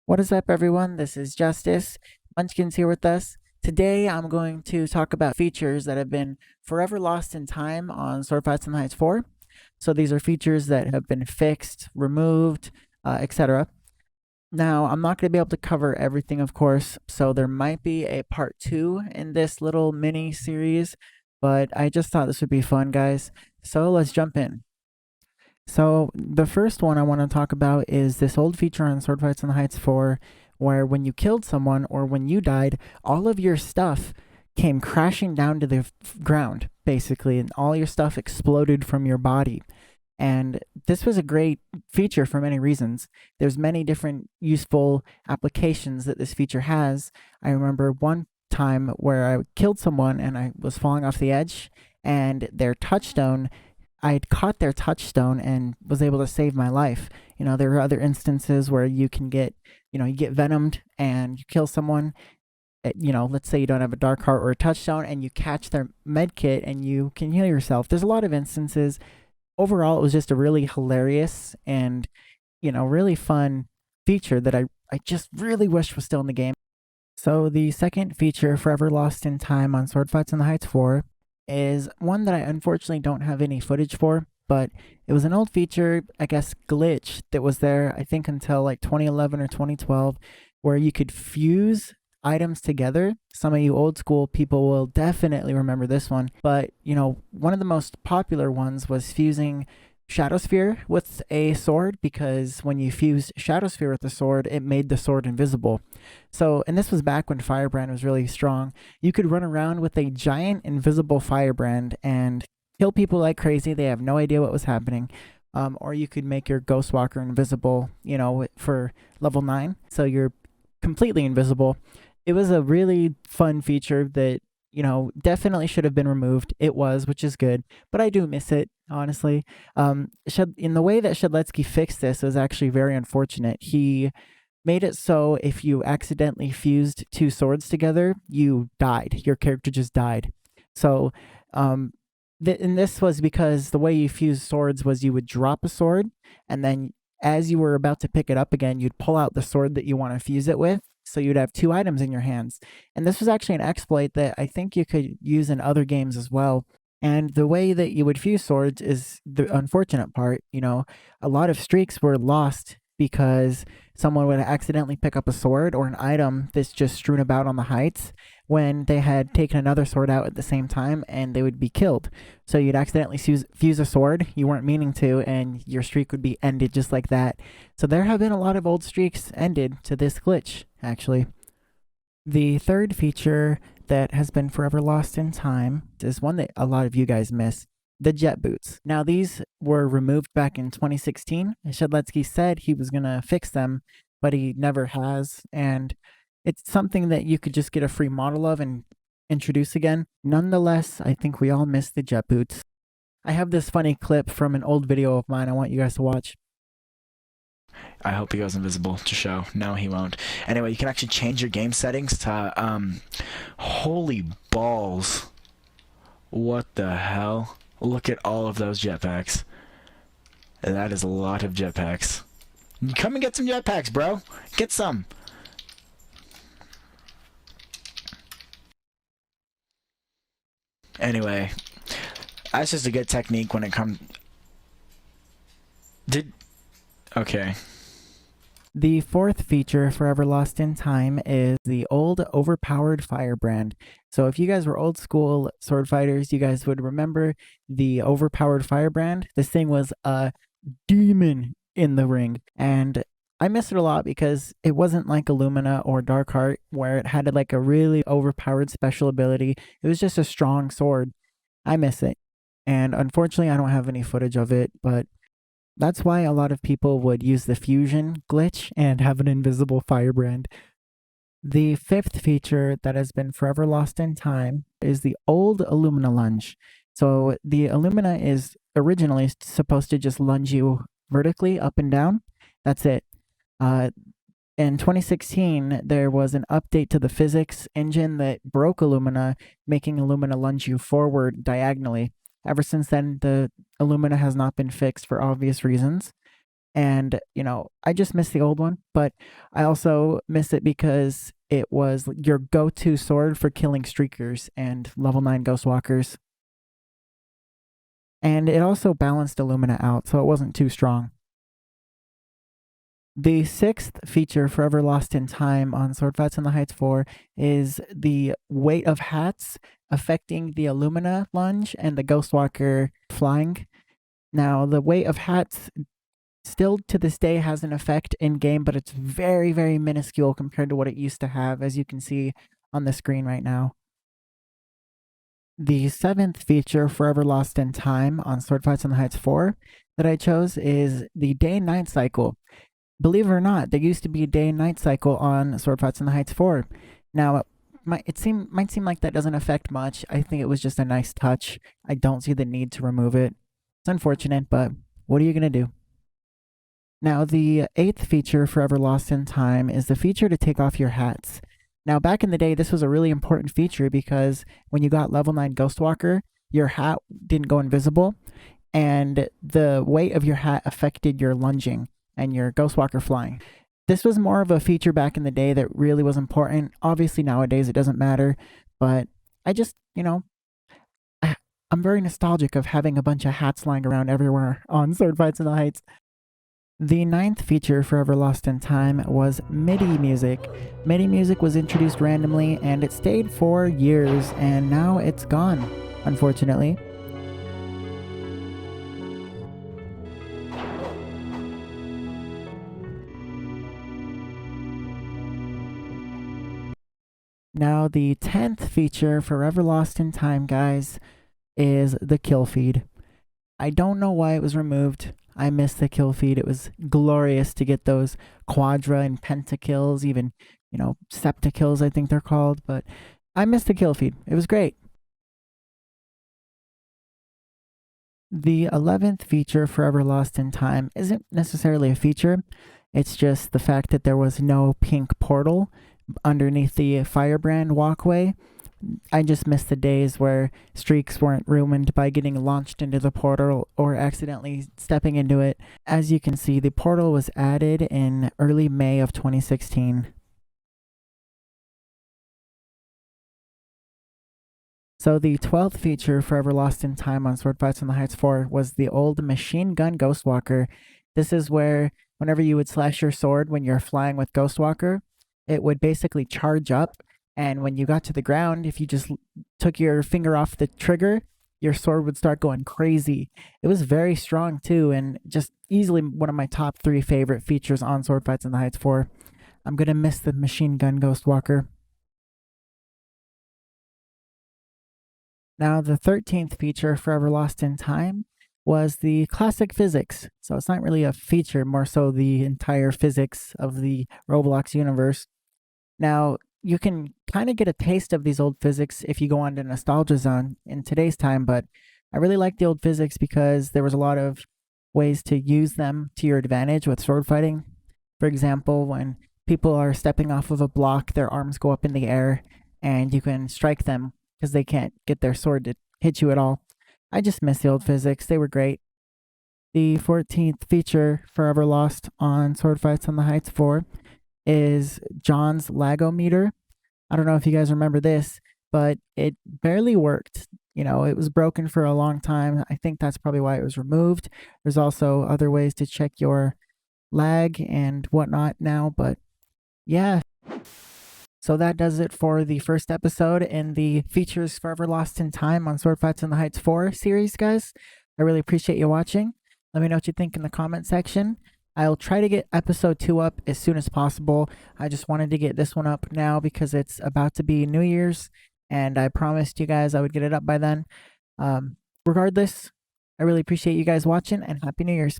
What is up, everyone? This is Justice. Munchkin's here with us. Today, I'm going to talk about features that have been forever lost in time on Sword Fights in the Heights 4. So these are features that have been fixed, removed, etc. Now, I'm not going to be able to cover everything, of course, so there might be a part 2 in this little mini series, but I just thought this would be fun, guys. So let's jump in. So the first one I want to talk about is this old feature on Sword Fights in the Heights 4 where when you killed someone or when you died, all of your stuff came crashing down to the ground, basically, and all your stuff exploded from your body. And this was a great feature for many reasons. There's many different useful applications that this feature has. I remember one time where I killed someone and I was falling off the edge and their touchstone I'd caught their touchstone and was able to save my life. There are other instances where you can get, you get venomed and you kill someone. Let's say you don't have a dark heart or a touchstone and you catch their med kit and you can heal yourself. There's a lot of instances. Overall, it was just a really hilarious and, really fun feature that I just really wish was still in the game. So the second feature, Forever Lost in Time on Sword Fights in the Heights 4, is one that I unfortunately don't have any footage for, but it was an old feature, I guess, glitch that was there, I think, until like 2011 or 2012, where you could fuse items together. Some of you old school people will definitely remember this one, but one of the most popular ones was fusing Shadow Sphere with a sword, because when you fused Shadow Sphere with the sword, it made the sword invisible. So, and this was back when Firebrand was really strong. You could run around with a giant invisible Firebrand and kill people like crazy. They have no idea what was happening. Or you could make your Ghostwalker invisible, for level 9. So you're completely invisible. It was a really fun feature that definitely should have been removed. It was, which is good, but I do miss it, honestly. In the way that Shedletsky fixed this was actually very unfortunate. He made it so if you accidentally fused two swords together, you died. Your character just died. So, and this was because the way you fused swords was you would drop a sword, and then as you were about to pick it up again, you'd pull out the sword that you want to fuse it with. So you'd have two items in your hands. And this was actually an exploit that I think you could use in other games as well. And the way that you would fuse swords is the unfortunate part. A lot of streaks were lost because someone would accidentally pick up a sword or an item that's just strewn about on the heights when they had taken another sword out at the same time, and they would be killed. So you'd accidentally fuse a sword you weren't meaning to, and your streak would be ended just like that. So there have been a lot of old streaks ended to this glitch, actually. The third feature that has been forever lost in time is one that a lot of you guys miss: the Jetboots. Now, these were removed back in 2016. Shedletsky said he was going to fix them, but he never has. And it's something that you could just get a free model of and introduce again. Nonetheless, I think we all miss the Jetboots. I have this funny clip from an old video of mine I want you guys to watch. I hope he goes invisible to show. No, he won't. Anyway, you can actually change your game settings to, holy balls. What the hell? Look at all of those jetpacks. That is a lot of jetpacks. Come and get some jetpacks, bro. Get some. Anyway, that's just a good technique when it comes... Okay. The fourth feature, Forever Lost in Time, is the old Overpowered Firebrand. So if you guys were old school sword fighters, you guys would remember the Overpowered Firebrand. This thing was a demon in the ring, and I miss it a lot because it wasn't like Illumina or Darkheart, where it had like a really overpowered special ability. It was just a strong sword. I miss it, and unfortunately I don't have any footage of it, but that's why a lot of people would use the fusion glitch and have an invisible Firebrand. The fifth feature that has been forever lost in time is the old Illumina Lunge. So the Illumina is originally supposed to just lunge you vertically up and down. That's it. In 2016, there was an update to the physics engine that broke Illumina, making Illumina lunge you forward diagonally. Ever since then, the Illumina has not been fixed for obvious reasons. And, I just miss the old one, but I also miss it because it was your go-to sword for killing streakers and level 9 Ghostwalkers. And it also balanced Illumina out, so it wasn't too strong. The 6th feature, Forever Lost in Time, on Sword Fights in the Heights 4 is the weight of hats affecting the Illumina lunge and the Ghostwalker flying. Now, the weight of hats still to this day has an effect in game, but it's very, very minuscule compared to what it used to have, as you can see on the screen right now. The 7th feature, Forever Lost in Time, on Sword Fights in the Heights 4 that I chose is the day and night cycle. Believe it or not, there used to be a day and night cycle on Sword Fights in the Heights 4. Now, might seem like that doesn't affect much. I think it was just a nice touch. I don't see the need to remove it. It's unfortunate, but what are you going to do? Now, the 8th feature, Forever Lost in Time, is the feature to take off your hats. Now, back in the day, this was a really important feature because when you got level 9 Ghostwalker, your hat didn't go invisible, and the weight of your hat affected your lunging and your Ghostwalker flying. This was more of a feature back in the day that really was important. Obviously, nowadays, it doesn't matter, but I just, I'm very nostalgic of having a bunch of hats lying around everywhere on Sword Fights in the Heights. The 9th feature, Forever Lost in Time, was MIDI music. MIDI music was introduced randomly, and it stayed for years, and now it's gone, unfortunately. Now, the 10th feature, Forever Lost in Time, guys, is the Killfeed. I don't know why it was removed. I miss the Killfeed. It was glorious to get those quadra and pentakills, even, septakills, I think they're called. But I miss the Killfeed. It was great. The 11th feature, Forever Lost in Time, isn't necessarily a feature. It's just the fact that there was no pink portal underneath the Firebrand walkway. I just miss the days where streaks weren't ruined by getting launched into the portal or accidentally stepping into it. As you can see, the portal was added in early May of 2016. So the 12th feature, Forever Lost in Time, on Sword Fights in the Heights 4 was the old machine gun Ghostwalker. This is where whenever you would slash your sword when you're flying with Ghostwalker, it would basically charge up. And when you got to the ground, if you just took your finger off the trigger, your sword would start going crazy. It was very strong too, and just easily one of my top 3 favorite features on Sword Fights in the Heights 4. I'm going to miss the machine gun Ghostwalker. Now, the 13th feature, Forever Lost in Time, was the classic physics. So it's not really a feature, more so the entire physics of the Roblox universe. Now, you can kind of get a taste of these old physics if you go on to Nostalgia Zone in today's time, but I really like the old physics because there was a lot of ways to use them to your advantage with sword fighting. For example, when people are stepping off of a block, their arms go up in the air, and you can strike them because they can't get their sword to hit you at all. I just miss the old physics. They were great. The 14th feature, Forever Lost on Sword Fights on the Heights 4, is John's Lagometer. I don't know if you guys remember this, but it barely worked. It was broken for a long time. I think that's probably why it was removed. There's also other ways to check your lag and whatnot now, but yeah. So that does it for the first episode in the Features Forever Lost in Time on Sword Fights in the Heights 4 series, guys. I really appreciate you watching. Let me know what you think in the comment section. I'll try to get episode 2 up as soon as possible. I just wanted to get this one up now because it's about to be New Year's, and I promised you guys I would get it up by then. Regardless, I really appreciate you guys watching, and Happy New Year's.